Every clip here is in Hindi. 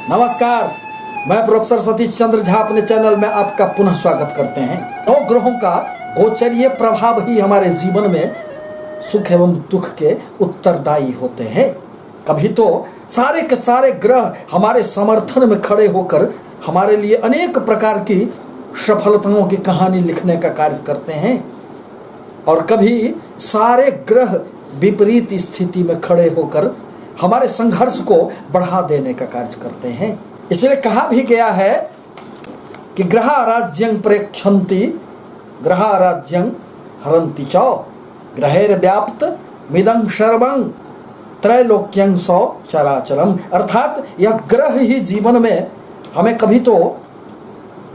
नमस्कार, मैं प्रोफेसर सतीश चंद्र झा अपने चैनल में आपका पुनः स्वागत करते हैं। 9 ग्रहों का गोचरीय प्रभाव ही हमारे जीवन में सुख एवं दुख के उत्तरदायी होते हैं। कभी तो सारे के सारे ग्रह हमारे समर्थन में खड़े होकर हमारे लिए अनेक प्रकार की सफलताओं की कहानी लिखने का कार्य करते हैं, और कभी सारे ग्रह विपरीत स्थिति में खड़े होकर हमारे संघर्ष को बढ़ा देने का कार्य करते हैं। इसलिए कहा भी गया है कि ग्रह राज्यं प्रेक्षन्ति ग्रह राज्यं हरन्ति च ग्रहेर व्याप्त मिदं सर्वं त्रैलोक्यं सौ चराचरम। अर्थात यह ग्रह ही जीवन में हमें कभी तो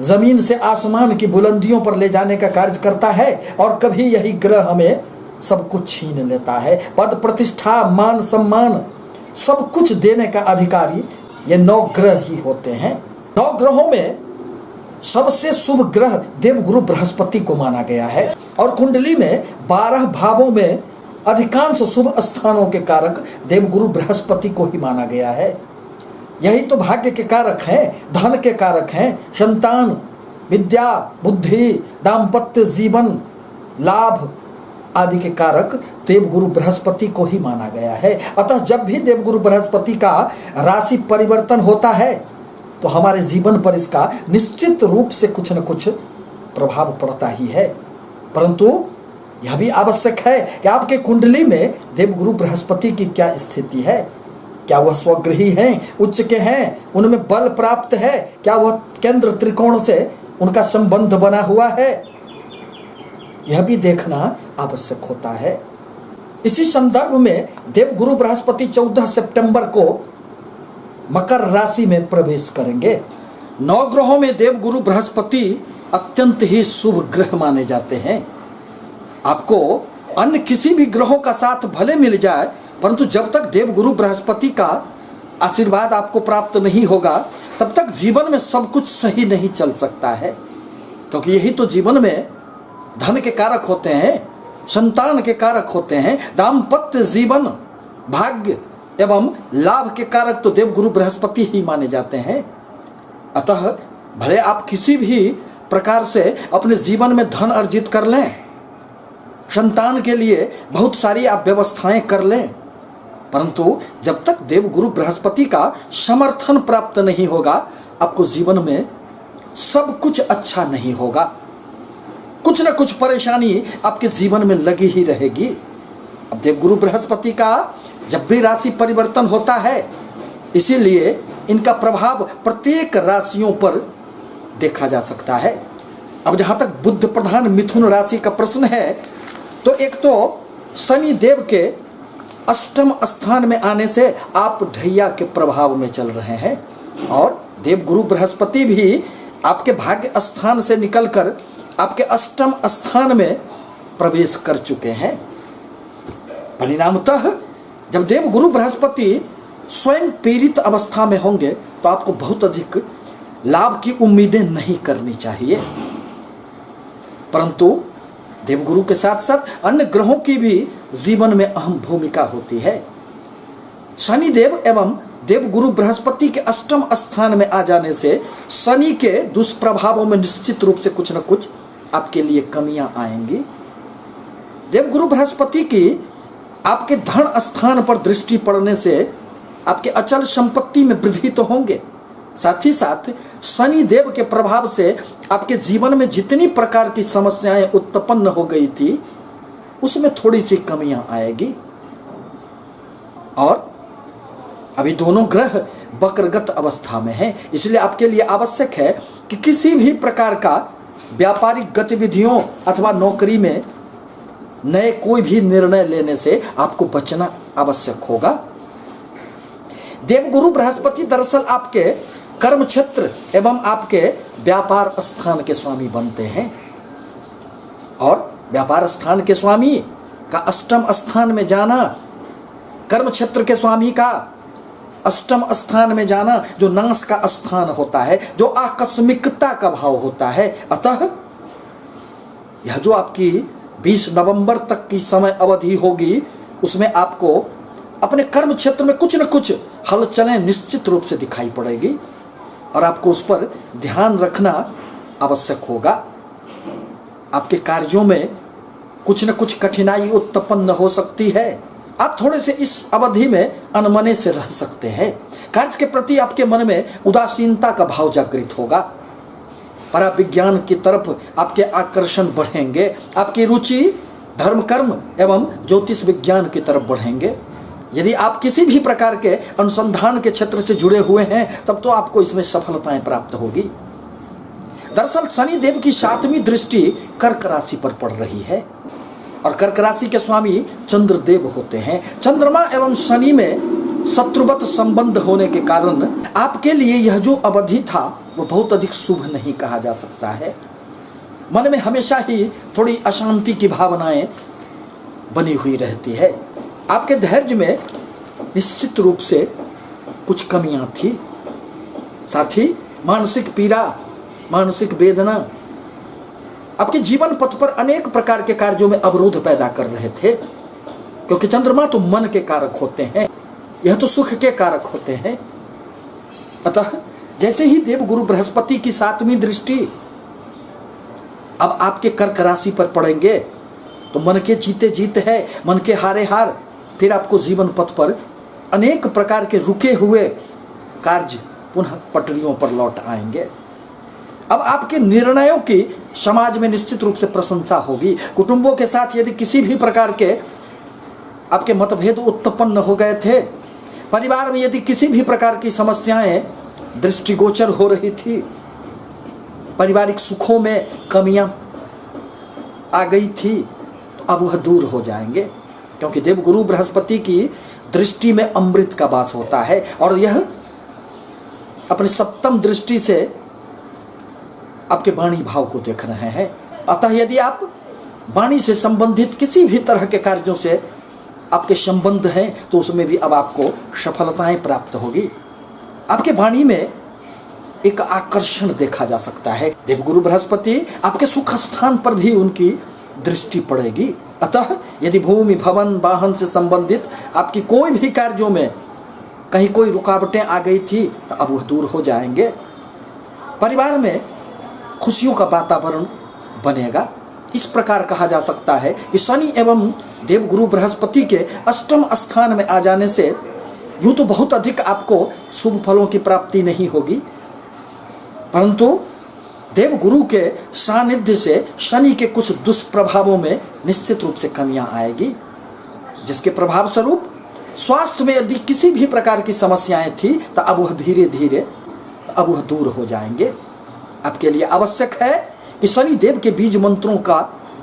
जमीन से आसमान की बुलंदियों पर ले जाने का कार्य करता है, और कभी यही ग्रह हमें सब कुछ छीन लेता है। पद प्रतिष्ठा मान सम्मान सब कुछ देने का अधिकारी ये 9 ग्रह ही होते हैं। 9 ग्रहों में सबसे शुभ ग्रह देवगुरु बृहस्पति को माना गया है, और कुंडली में 12 भावों में अधिकांश शुभ स्थानों के कारक देवगुरु बृहस्पति को ही माना गया है। यही तो भाग्य के कारक हैं, धन के कारक हैं, संतान, विद्या, बुद्धि, दाम्पत्य जीवन, लाभ आदि के कारक देवगुरु बृहस्पति को ही माना गया है। अतः जब भी देवगुरु बृहस्पति का राशि परिवर्तन होता है तो हमारे जीवन पर इसका निश्चित रूप से कुछ न कुछ प्रभाव पड़ता ही है। परंतु यह भी आवश्यक है कि आपके कुंडली में देवगुरु बृहस्पति की क्या स्थिति है। क्या वह स्वगृही हैं, उच्च के हैं, उनमें बल प्राप्त है, क्या वह केंद्र त्रिकोण से उनका संबंध बना हुआ है, यह भी देखना आवश्यक होता है। इसी संदर्भ में देवगुरु बृहस्पति 14 सितंबर को मकर राशि में प्रवेश करेंगे। 9 ग्रहों में देवगुरु बृहस्पति अत्यंत ही शुभ ग्रह माने जाते हैं। आपको अन्य किसी भी ग्रहों का साथ भले मिल जाए, परंतु जब तक देवगुरु बृहस्पति का आशीर्वाद आपको प्राप्त नहीं होगा तब तक जीवन में सब कुछ सही नहीं चल सकता है। क्योंकि यही तो जीवन में धन के कारक होते हैं, संतान के कारक होते हैं, दाम्पत्य जीवन, भाग्य एवं लाभ के कारक तो देवगुरु बृहस्पति ही माने जाते हैं। अतः भले आप किसी भी प्रकार से अपने जीवन में धन अर्जित कर लें, संतान के लिए बहुत सारी आप व्यवस्थाएं कर लें, परंतु जब तक देवगुरु बृहस्पति का समर्थन प्राप्त नहीं होगा आपको जीवन में सब कुछ अच्छा नहीं होगा। कुछ न कुछ परेशानी आपके जीवन में लगी ही रहेगी। अब देवगुरु बृहस्पति का जब भी राशि परिवर्तन होता है, इसीलिए इनका प्रभाव प्रत्येक राशियों पर देखा जा सकता है। अब जहां तक बुध प्रधान मिथुन राशि का प्रश्न है, तो एक तो शनि देव के अष्टम स्थान में आने से आप ढैया के प्रभाव में चल रहे हैं, और देवगुरु बृहस्पति भी आपके भाग्य स्थान से निकलकर आपके अष्टम स्थान में प्रवेश कर चुके हैं। परिणामतः जब देवगुरु बृहस्पति स्वयं पीड़ित अवस्था में होंगे तो आपको बहुत अधिक लाभ की उम्मीदें नहीं करनी चाहिए। परंतु देवगुरु के साथ साथ अन्य ग्रहों की भी जीवन में अहम भूमिका होती है। शनि देव एवं देवगुरु बृहस्पति के अष्टम स्थान में आ जाने से शनि के दुष्प्रभावों में निश्चित रूप से कुछ न कुछ आपके लिए कमियां आएंगी। देवगुरु बृहस्पति की आपके धन स्थान पर दृष्टि पड़ने से आपके अचल संपत्ति में वृद्धि तो होंगे, साथ ही साथ शनि देव के प्रभाव से आपके जीवन में जितनी प्रकार की समस्याएं उत्पन्न हो गई थी उसमें थोड़ी सी कमियां आएगी। और अभी दोनों ग्रह वक्रगत अवस्था में हैं, इसलिए आपके लिए आवश्यक है कि किसी भी प्रकार का व्यापारिक गतिविधियों अथवा नौकरी में नए कोई भी निर्णय लेने से आपको बचना आवश्यक होगा। देवगुरु बृहस्पति दरअसल आपके कर्म क्षेत्र एवं आपके व्यापार स्थान के स्वामी बनते हैं, और व्यापार स्थान के स्वामी का अष्टम स्थान में जाना, कर्म क्षेत्र के स्वामी का अष्टम स्थान में जाना जो नाश का स्थान होता है, जो आकस्मिकता का भाव होता है। अतः यह जो आपकी 20 नवंबर तक की समय अवधि होगी उसमें आपको अपने कर्म क्षेत्र में कुछ न कुछ हलचलें निश्चित रूप से दिखाई पड़ेगी और आपको उस पर ध्यान रखना आवश्यक होगा। आपके कार्यों में कुछ न कुछ कठिनाई उत्पन्न हो सकती है। आप थोड़े से इस अवधि में अनमने से रह सकते हैं। कार्य के प्रति आपके मन में उदासीनता का भाव जागृत होगा। पराविज्ञान की तरफ आपके आकर्षण बढ़ेंगे। आपकी रुचि धर्म कर्म एवं ज्योतिष विज्ञान की तरफ बढ़ेंगे। यदि आप किसी भी प्रकार के अनुसंधान के क्षेत्र से जुड़े हुए हैं तब तो आपको इसमें सफलताएं प्राप्त होगी। दरअसल शनि देव की 7वीं दृष्टि कर्क राशि पर पड़ रही है और कर्क राशि के स्वामी चंद्रदेव होते हैं। चंद्रमा एवं शनि में शत्रुवत संबंध होने के कारण आपके लिए यह जो अवधि था वो बहुत अधिक शुभ नहीं कहा जा सकता है। मन में हमेशा ही थोड़ी अशांति की भावनाएं बनी हुई रहती है। आपके धैर्य में निश्चित रूप से कुछ कमियां थी। साथ ही मानसिक पीड़ा, मानसिक वेदना आपके जीवन पथ पर अनेक प्रकार के कार्यों में अवरोध पैदा कर रहे थे, क्योंकि चंद्रमा तो मन के कारक होते हैं, यह तो सुख के कारक होते हैं। अतः जैसे ही देव गुरु बृहस्पति की 7वीं दृष्टि अब आपके कर्क राशि पर पड़ेंगे तो मन के जीते जीत है, मन के हारे हार, फिर आपको जीवन पथ पर अनेक प्रकार के रुके हुए कार्य पुनः पटरियों पर लौट आएंगे। अब आपके निर्णयों की समाज में निश्चित रूप से प्रशंसा होगी। कुटुंबों के साथ यदि किसी भी प्रकार के आपके मतभेद उत्पन्न हो गए थे, परिवार में यदि किसी भी प्रकार की समस्याएं दृष्टिगोचर हो रही थी, पारिवारिक सुखों में कमियां आ गई थी, तो अब वह दूर हो जाएंगे, क्योंकि देवगुरु बृहस्पति की दृष्टि में अमृत का वास होता है और यह अपनी 7म दृष्टि से आपके वाणी भाव को देख रहे हैं। अतः यदि आप वाणी से संबंधित किसी भी तरह के कार्यों से आपके संबंध हैं तो उसमें भी अब आपको सफलताएं प्राप्त होगी। आपके वाणी में एक आकर्षण देखा जा सकता है। देवगुरु बृहस्पति आपके सुख स्थान पर भी उनकी दृष्टि पड़ेगी। अतः यदि भूमि भवन वाहन से संबंधित आपकी कोई भी कार्यों में कहीं कोई रुकावटें आ गई थी तो अब वह दूर हो जाएंगे। परिवार में खुशियों का वातावरण बनेगा। इस प्रकार कहा जा सकता है कि शनि एवं देवगुरु बृहस्पति के 8म स्थान में आ जाने से यूं तो बहुत अधिक आपको शुभ फलों की प्राप्ति नहीं होगी, परंतु देवगुरु के सानिध्य से शनि के कुछ दुष्प्रभावों में निश्चित रूप से कमियां आएगी, जिसके प्रभाव स्वरूप स्वास्थ्य में यदि किसी भी प्रकार की समस्याएं थी तो अब वह धीरे धीरे अब वह दूर हो जाएंगे। आपके लिए आवश्यक है कि शनि देव के बीज मंत्रों का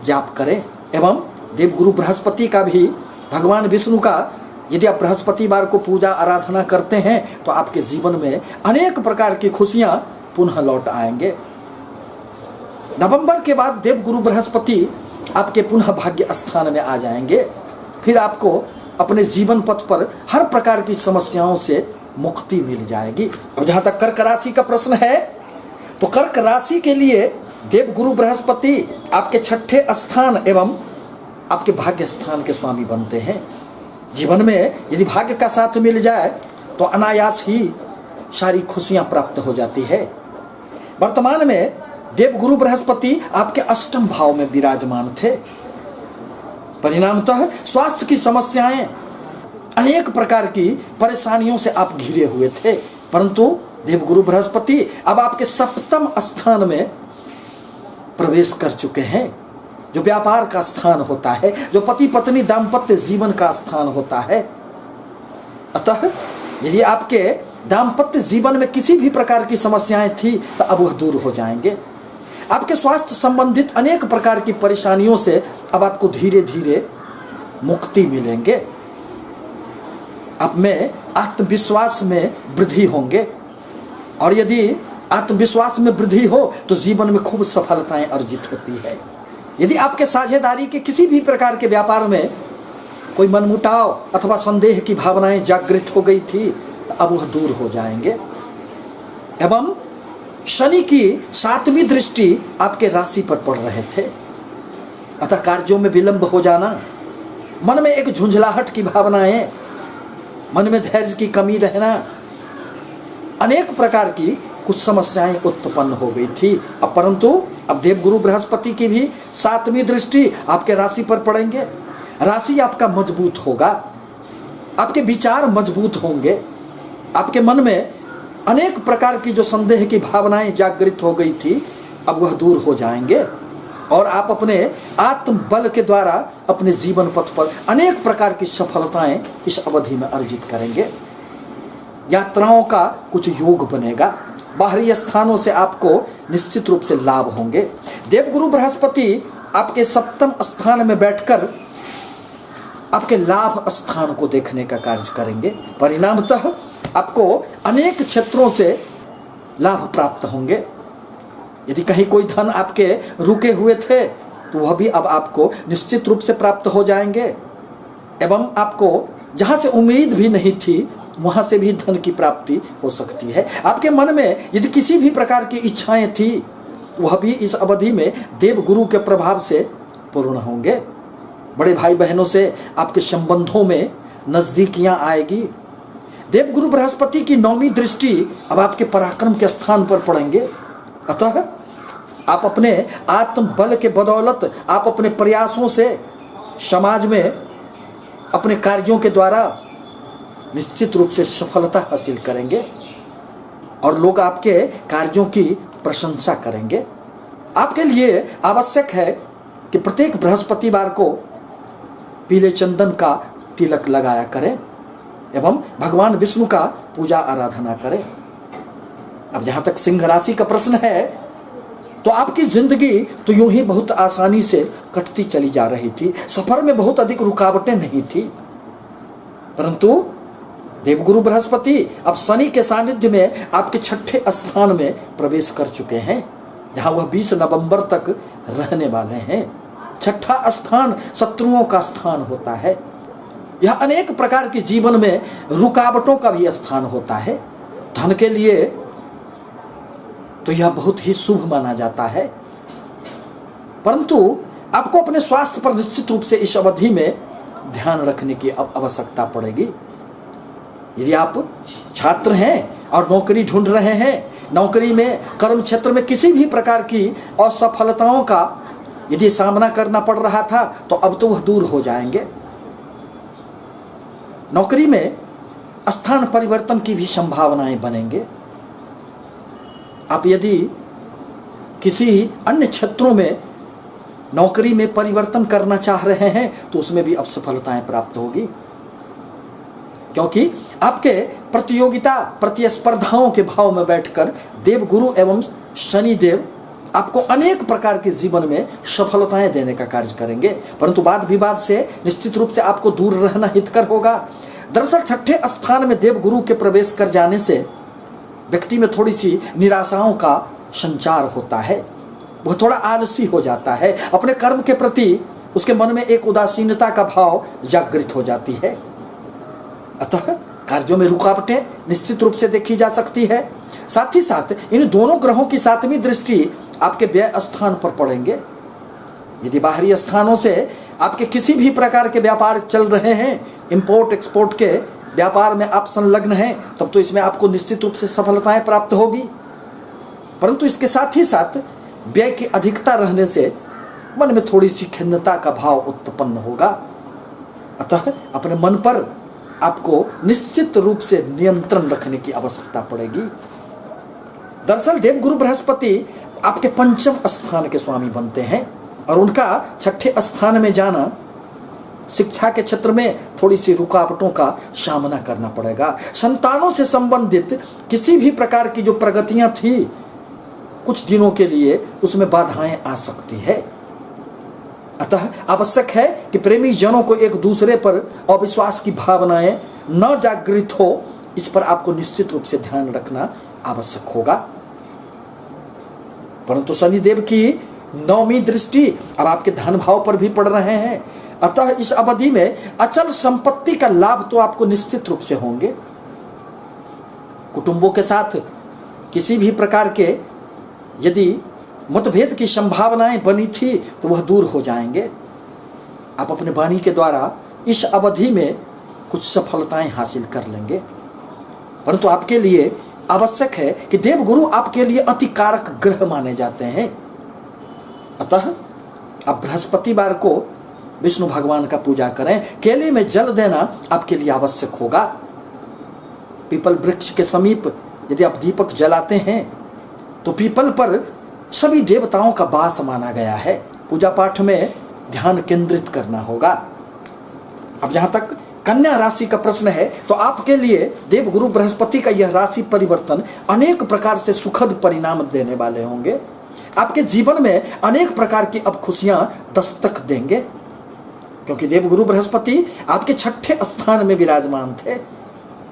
जाप करें एवं देवगुरु बृहस्पति का भी, भगवान विष्णु का यदि आप बृहस्पतिवार को पूजा आराधना करते हैं तो आपके जीवन में अनेक प्रकार की खुशियां पुनः लौट आएंगे। नवंबर के बाद देवगुरु बृहस्पति आपके पुनः भाग्य स्थान में आ जाएंगे। फिर आपको अपने जीवन पथ पर हर प्रकार की समस्याओं से मुक्ति मिल जाएगी। अब जहां तक कर्क राशि का प्रश्न है तो कर्क राशि के लिए देवगुरु बृहस्पति आपके 6ठे स्थान एवं आपके भाग्य स्थान के स्वामी बनते हैं। जीवन में यदि भाग्य का साथ मिल जाए तो अनायास ही सारी खुशियां प्राप्त हो जाती है। वर्तमान में देवगुरु बृहस्पति आपके 8म भाव में विराजमान थे। परिणामतः स्वास्थ्य की समस्याएं, अनेक प्रकार की परेशानियों से आप घिरे हुए थे, परंतु देवगुरु बृहस्पति अब आपके 7म स्थान में प्रवेश कर चुके हैं, जो व्यापार का स्थान होता है, जो पति पत्नी दाम्पत्य जीवन का स्थान होता है। अतः यदि आपके दाम्पत्य जीवन में किसी भी प्रकार की समस्याएं थी तो अब वह दूर हो जाएंगे। आपके स्वास्थ्य संबंधित अनेक प्रकार की परेशानियों से अब आपको धीरे धीरे मुक्ति मिलेंगे। आप में आत्मविश्वास में वृद्धि होंगे और यदि आत्मविश्वास में वृद्धि हो तो जीवन में खूब सफलताएं अर्जित होती है। यदि आपके साझेदारी के किसी भी प्रकार के व्यापार में कोई मनमुटाव अथवा संदेह की भावनाएं जागृत हो गई थी तो अब वह दूर हो जाएंगे। एवं शनि की 7वीं दृष्टि आपके राशि पर पड़ रहे थे, अतः कार्यों में विलंब हो जाना, मन में एक झुंझलाहट की भावनाएं, मन में धैर्य की कमी रहना, अनेक प्रकार की कुछ समस्याएं उत्पन्न हो गई थी। अब परंतु अब देवगुरु बृहस्पति की भी 7वीं दृष्टि आपके राशि पर पड़ेंगे। राशि आपका मजबूत होगा, आपके विचार मजबूत होंगे, आपके मन में अनेक प्रकार की जो संदेह की भावनाएं जागृत हो गई थी अब वह दूर हो जाएंगे और आप अपने आत्मबल के द्वारा अपने जीवन पथ पर अनेक प्रकार की सफलताएं इस अवधि में अर्जित करेंगे। यात्राओं का कुछ योग बनेगा, बाहरी स्थानों से आपको निश्चित रूप से लाभ होंगे। देवगुरु बृहस्पति आपके 7वें स्थान में बैठकर आपके लाभ स्थान को देखने का कार्य करेंगे। परिणामतः आपको अनेक क्षेत्रों से लाभ प्राप्त होंगे। यदि कहीं कोई धन आपके रुके हुए थे तो वह भी अब आपको निश्चित रूप से प्राप्त हो जाएंगे एवं आपको जहां से उम्मीद भी नहीं थी वहां से भी धन की प्राप्ति हो सकती है। आपके मन में यदि किसी भी प्रकार की इच्छाएं थी वह भी इस अवधि में देवगुरु के प्रभाव से पूर्ण होंगे। बड़े भाई बहनों से आपके संबंधों में नजदीकियां आएगी। देवगुरु बृहस्पति की 9वीं दृष्टि अब आपके पराक्रम के स्थान पर पड़ेंगे। अतः आप अपने आत्मबल के बदौलत आप अपने प्रयासों से समाज में अपने कार्यों के द्वारा निश्चित रूप से सफलता हासिल करेंगे और लोग आपके कार्यों की प्रशंसा करेंगे। आपके लिए आवश्यक है कि प्रत्येक बृहस्पतिवार को पीले चंदन का तिलक लगाया करें एवं भगवान विष्णु का पूजा आराधना करें। अब जहां तक सिंह राशि का प्रश्न है तो आपकी जिंदगी तो यूं ही बहुत आसानी से कटती चली जा रही थी। सफर में बहुत अधिक रुकावटें नहीं थी, परंतु देवगुरु बृहस्पति अब शनि के सानिध्य में आपके 6ठे स्थान में प्रवेश कर चुके हैं, जहां वह 20 नवंबर तक रहने वाले हैं। 6ठा स्थान शत्रुओं का स्थान होता है। यह अनेक प्रकार के जीवन में रुकावटों का भी स्थान होता है। धन के लिए तो यह बहुत ही शुभ माना जाता है, परंतु आपको अपने स्वास्थ्य पर निश्चित रूप से इस अवधि में ध्यान रखने की आवश्यकता पड़ेगी। यदि आप छात्र हैं और नौकरी ढूंढ रहे हैं, नौकरी में कर्म क्षेत्र में किसी भी प्रकार की असफलताओं का यदि सामना करना पड़ रहा था तो अब तो वह दूर हो जाएंगे। नौकरी में स्थान परिवर्तन की भी संभावनाएं बनेंगे। आप यदि किसी अन्य क्षेत्रों में नौकरी में परिवर्तन करना चाह रहे हैं तो उसमें भी अब सफलताएं प्राप्त होगी, क्योंकि आपके प्रतियोगिता प्रतिस्पर्धाओं के भाव में बैठकर देवगुरु एवं शनिदेव आपको अनेक प्रकार के जीवन में सफलताएं देने का कार्य करेंगे, परंतु वाद विवाद से निश्चित रूप से आपको दूर रहना हितकर होगा। दरअसल 6ठे स्थान में देवगुरु के प्रवेश कर जाने से व्यक्ति में थोड़ी सी निराशाओं का संचार होता है, वह थोड़ा आलसी हो जाता है, अपने कर्म के प्रति उसके मन में एक उदासीनता का भाव जागृत हो जाती है। अतः कार्यों में रुकावटें निश्चित रूप से देखी जा सकती है। साथ ही साथ इन दोनों ग्रहों की 7वीं दृष्टि आपके व्यय स्थान पर पड़ेंगे। यदि बाहरी स्थानों से आपके किसी भी प्रकार के व्यापार चल रहे हैं, इंपोर्ट एक्सपोर्ट के व्यापार में आप संलग्न हैं, तब तो इसमें आपको निश्चित रूप से सफलताएं प्राप्त होगी, परंतु इसके साथ ही साथ व्यय की अधिकता रहने से मन में थोड़ी सी खिन्नता का भाव उत्पन्न होगा। अतः अपने मन पर आपको निश्चित रूप से नियंत्रण रखने की आवश्यकता पड़ेगी। दरअसल देवगुरु बृहस्पति आपके 5वें स्थान के स्वामी बनते हैं और उनका 6ठे स्थान में जाना शिक्षा के क्षेत्र में थोड़ी सी रुकावटों का सामना करना पड़ेगा। संतानों से संबंधित किसी भी प्रकार की जो प्रगतियां थी कुछ दिनों के लिए उसमें बाधाएं आ सकती है। अतः आवश्यक है कि प्रेमी जनों को एक दूसरे पर अविश्वास की भावनाएं न जागृत हो, इस पर आपको निश्चित रूप से ध्यान रखना आवश्यक होगा। परंतु शनिदेव की 9वीं दृष्टि अब आपके धन भाव पर भी पड़ रहे हैं, अतः इस अवधि में अचल संपत्ति का लाभ तो आपको निश्चित रूप से होंगे। कुटुंबों के साथ किसी भी प्रकार के यदि मतभेद की संभावनाएं बनी थी तो वह दूर हो जाएंगे। आप अपने वाणी के द्वारा इस अवधि में कुछ सफलताएं हासिल कर लेंगे। परंतु आपके लिए आवश्यक है कि देवगुरु आपके लिए अति कारक ग्रह माने जाते हैं। अतः आप बृहस्पतिवार को विष्णु भगवान का पूजा करें। केले में जल देना आपके लिए आवश्यक होगा। पीपल वृक्ष के समीप यदि आप दीपक जलाते हैं तो पीपल पर सभी देवताओं का वास माना गया है। पूजा पाठ में ध्यान केंद्रित करना होगा। अब जहां तक कन्या राशि का प्रश्न है तो आपके लिए देवगुरु बृहस्पति का यह राशि परिवर्तन अनेक प्रकार से सुखद परिणाम देने वाले होंगे। आपके जीवन में अनेक प्रकार की अब खुशियां दस्तक देंगे, क्योंकि देवगुरु बृहस्पति आपके 6ठे स्थान में विराजमान थे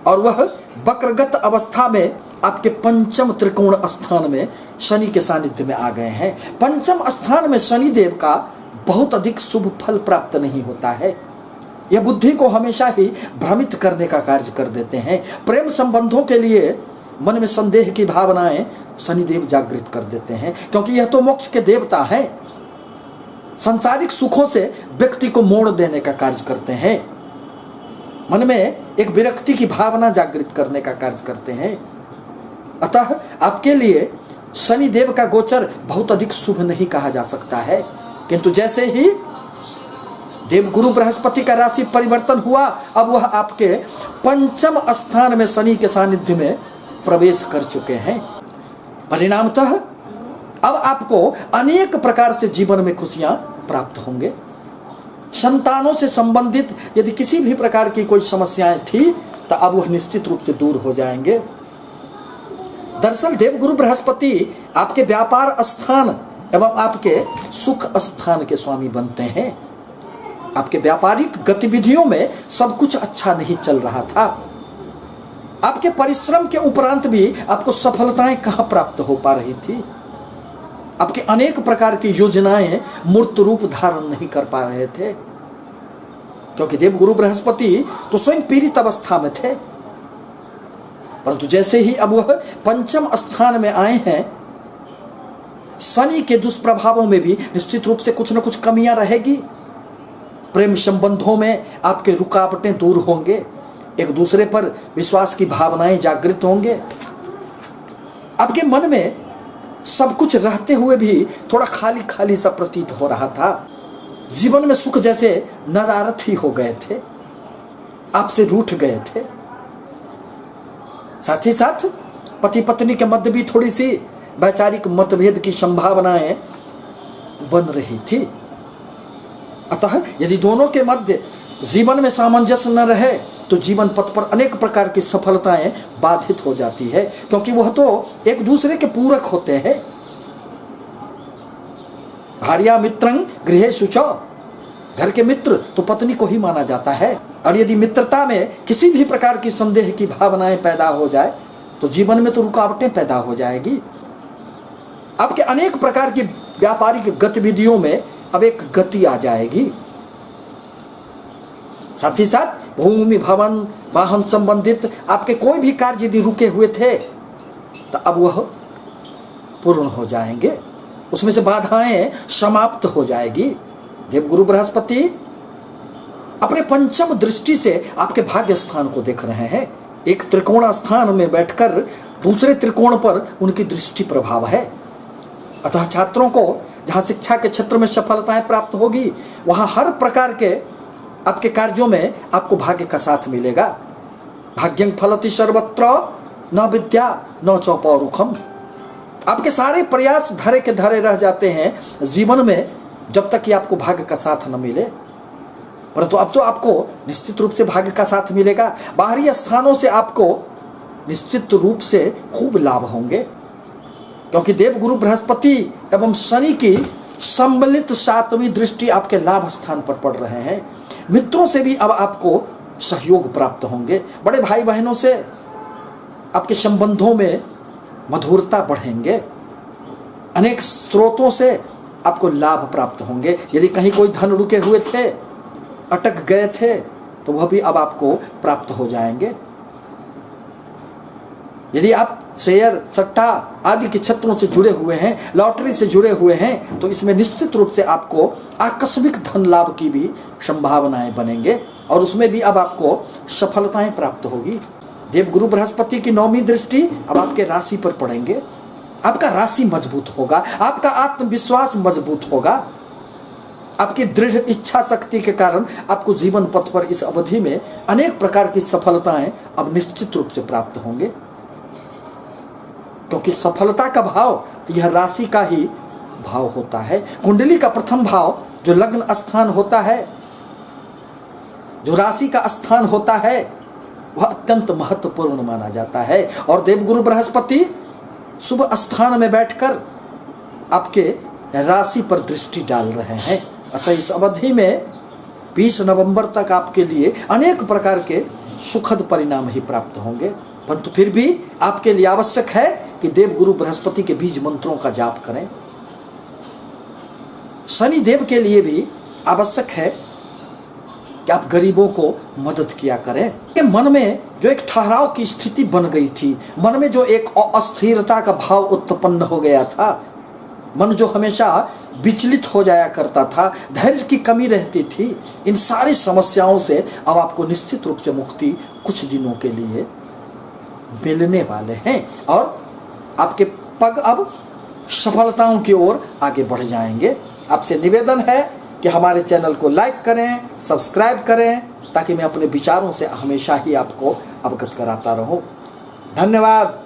और वह वक्रगत अवस्था में आपके पंचम त्रिकोण स्थान में शनि के सानिध्य में आ गए हैं। पंचम स्थान में शनि देव का बहुत अधिक शुभ फल प्राप्त नहीं होता है। यह बुद्धि को हमेशा ही भ्रमित करने का कार्य कर देते हैं। प्रेम संबंधों के लिए मन में संदेह की भावनाएं शनिदेव जागृत कर देते हैं, क्योंकि यह तो मोक्ष के देवता हैं। सांसारिक सुखों से व्यक्ति को मोड़ देने का कार्य करते हैं। मन में एक विरक्ति की भावना जागृत करने का कार्य करते हैं। अतः आपके लिए शनिदेव का गोचर बहुत अधिक शुभ नहीं कहा जा सकता है। किंतु जैसे ही देवगुरु बृहस्पति का राशि परिवर्तन हुआ, अब वह आपके पंचम स्थान में शनि के सानिध्य में प्रवेश कर चुके हैं। परिणामतः अब आपको अनेक प्रकार से जीवन में खुशियां प्राप्त होंगे। संतानों से संबंधित यदि किसी भी प्रकार की कोई समस्याएं थी तो अब वह निश्चित रूप से दूर हो जाएंगे। दरअसल देवगुरु बृहस्पति आपके व्यापार स्थान एवं आपके सुख स्थान के स्वामी बनते हैं। आपके व्यापारिक गतिविधियों में सब कुछ अच्छा नहीं चल रहा था। आपके परिश्रम के उपरांत भी आपको सफलताएं कहां प्राप्त हो पा रही थी। आपके अनेक प्रकार की योजनाएं मूर्त रूप धारण नहीं कर पा रहे थे, क्योंकि देवगुरु बृहस्पति तो स्वयं पीड़ित अवस्था में थे। परंतु जैसे ही अब वह पंचम स्थान में आए हैं, शनि के दुष्प्रभावों में भी निश्चित रूप से कुछ न कुछ कमियां रहेगी। प्रेम संबंधों में आपके रुकावटें दूर होंगे। एक दूसरे पर विश्वास की भावनाएं जागृत होंगे। आपके मन में सब कुछ रहते हुए भी थोड़ा खाली खाली सा प्रतीत हो रहा था। जीवन में सुख जैसे नदारथ ही हो गए थे, आपसे रूठ गए थे। साथ ही साथ पति पत्नी के मध्य भी थोड़ी सी वैचारिक मतभेद की संभावनाएं बन रही थी। अतः यदि दोनों के मध्य जीवन में सामंजस्य न रहे तो जीवन पथ पर अनेक प्रकार की सफलताएं बाधित हो जाती है, क्योंकि वह तो एक दूसरे के पूरक होते हैं। भार्या मित्रं गृहे शुचौ, घर के मित्र तो पत्नी को ही माना जाता है। और यदि मित्रता में किसी भी प्रकार की संदेह की भावनाएं पैदा हो जाए तो जीवन में तो रुकावटें पैदा हो जाएगी। आपके अनेक प्रकार की व्यापारिक गतिविधियों में अब एक गति आ जाएगी। साथ ही साथ भूमि भवन वाहन संबंधित आपके कोई भी कार्य यदि रुके हुए थे तो अब वह पूर्ण हो जाएंगे, उसमें से बाधाएं समाप्त हो जाएगी। देवगुरु बृहस्पति अपने पंचम दृष्टि से आपके भाग्य स्थान को देख रहे हैं। एक त्रिकोण स्थान में बैठकर दूसरे त्रिकोण पर उनकी दृष्टि प्रभाव है। अतः छात्रों को जहां शिक्षा के क्षेत्र में सफलताएं प्राप्त होगी, वहां हर प्रकार के आपके कार्यों में आपको भाग्य का साथ मिलेगा। भाग्यं फलति सर्वत्र न विद्या न च पौरुखम। आपके सारे प्रयास धरे के धरे रह जाते हैं जीवन में, जब तक कि आपको भाग्य का साथ न मिले। परंतु अब तो आपको निश्चित रूप से भाग्य का साथ मिलेगा। बाहरी स्थानों से आपको निश्चित रूप से खूब लाभ होंगे, क्योंकि देवगुरु बृहस्पति एवं शनि की सम्मिलित 7वीं दृष्टि आपके लाभ स्थान पर पड़ रहे हैं। मित्रों से भी अब आपको सहयोग प्राप्त होंगे। बड़े भाई बहनों से आपके संबंधों में मधुरता बढ़ेंगे। अनेक स्रोतों से आपको लाभ प्राप्त होंगे। यदि कहीं कोई धन रुके हुए थे, अटक गए थे, तो वह भी अब आपको प्राप्त हो जाएंगे। यदि आप शेयर सट्टा आदि के क्षेत्रों से जुड़े हुए हैं, लॉटरी से जुड़े हुए हैं, तो इसमें निश्चित रूप से आपको आकस्मिक धन लाभ की भी संभावनाएं बनेंगे। और उसमें भी अब आपको सफलताएं प्राप्त होगी। देवगुरु बृहस्पति की 9वीं दृष्टि अब आपके राशि पर पड़ेंगे। आपका राशि मजबूत होगा, आपका आत्मविश्वास मजबूत होगा, आपकी दृढ़ इच्छा शक्ति के कारण आपको जीवन पथ पर इस अवधि में अनेक प्रकार की सफलताएं अब निश्चित रूप से प्राप्त होंगे। क्योंकि सफलता का भाव तो यह राशि का ही भाव होता है। कुंडली का प्रथम भाव जो लग्न स्थान होता है, जो राशि का स्थान होता है, वह अत्यंत महत्वपूर्ण माना जाता है। और देवगुरु बृहस्पति शुभ स्थान में बैठकर आपके राशि पर दृष्टि डाल रहे हैं। अतः इस अवधि में 20 नवंबर तक आपके लिए अनेक प्रकार के सुखद परिणाम ही प्राप्त होंगे। परंतु फिर भी आपके लिए आवश्यक है कि देवगुरु बृहस्पति के बीज मंत्रों का जाप करें। शनि देव के लिए भी आवश्यक है कि आप गरीबों को मदद किया करें। कि मन में जो एक ठहराव की स्थिति बन गई थी, मन में जो एक अस्थिरता का भाव उत्पन्न हो गया था, मन जो हमेशा विचलित हो जाया करता था, धैर्य की कमी रहती थी, इन सारी समस्याओं से अब आपको निश्चित रूप से मुक्ति कुछ दिनों के लिए मिलने वाले हैं और आपके पग अब सफलताओं की ओर आगे बढ़ जाएंगे। आपसे निवेदन है कि हमारे चैनल को लाइक करें, सब्सक्राइब करें, ताकि मैं अपने विचारों से हमेशा ही आपको अवगत कराता रहूं। धन्यवाद।